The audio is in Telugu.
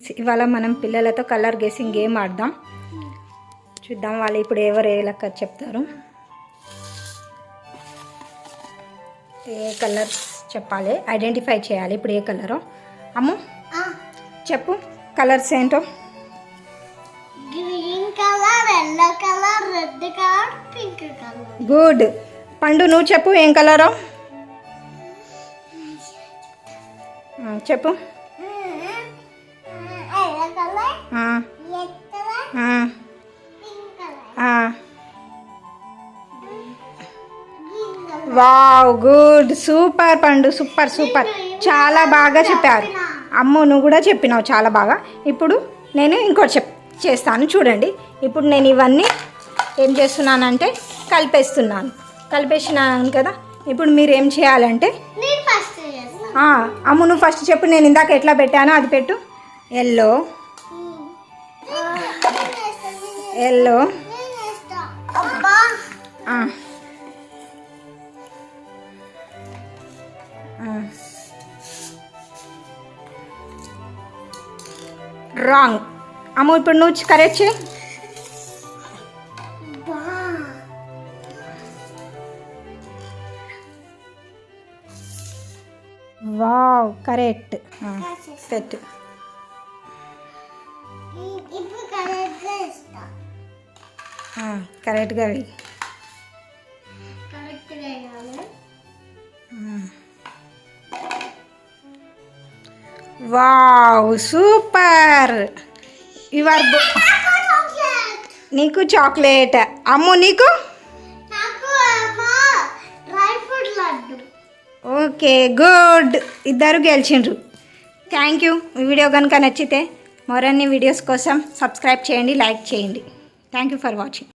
ఇవాళ మనం పిల్లలతో కలర్ గెస్సింగ్ గేమ్ ఆడదాం. చూద్దాం వాళ్ళు ఇప్పుడు ఎవరు ఏ లెక్క చెప్తారు. ఏ కలర్స్ చెప్పాలి, ఐడెంటిఫై చేయాలి. ఇప్పుడు ఏ కలరో అమ్ము చెప్పు, కలర్స్ ఏంటో. Green colour, yellow colour, red colour, pink colour. Good. పండు నువ్వు చెప్పు ఏం కలరో చెప్పు. వావ్, గుడ్, సూపర్ పండు, సూపర్ సూపర్, చాలా బాగా చెప్పారు. అమ్ము నువ్వు కూడా చెప్పినావు చాలా బాగా. ఇప్పుడు నేను ఇంకోటి చేస్తాను చూడండి. ఇప్పుడు నేను ఇవన్నీ ఏం చేస్తున్నానంటే కలిపేసినాను కదా. ఇప్పుడు మీరు ఏం చేయాలంటే అమ్ము నువ్వు ఫస్ట్ చెప్పు, నేను ఇందాక ఎట్లా పెట్టానో అది పెట్టు. Yellow yellow wrong. అమ్ము ఇప్పుడు నువ్వు కరెక్ట్ చేయి. Wow, correct. పెట్టు. కరెక్ట్గా వెయ్యి. Wow, super. యువర్ నీకు చాక్లెట్. అమ్ము నీకు ఓకే, గుడ్. ఇద్దరు గెలిచిండ్రు. Thank you. ఈ వీడియో కనుక నచ్చితే మరిన్ని వీడియోస్ కోసం సబ్స్క్రైబ్ చేయండి, లైక్ చేయండి. Thank you for watching.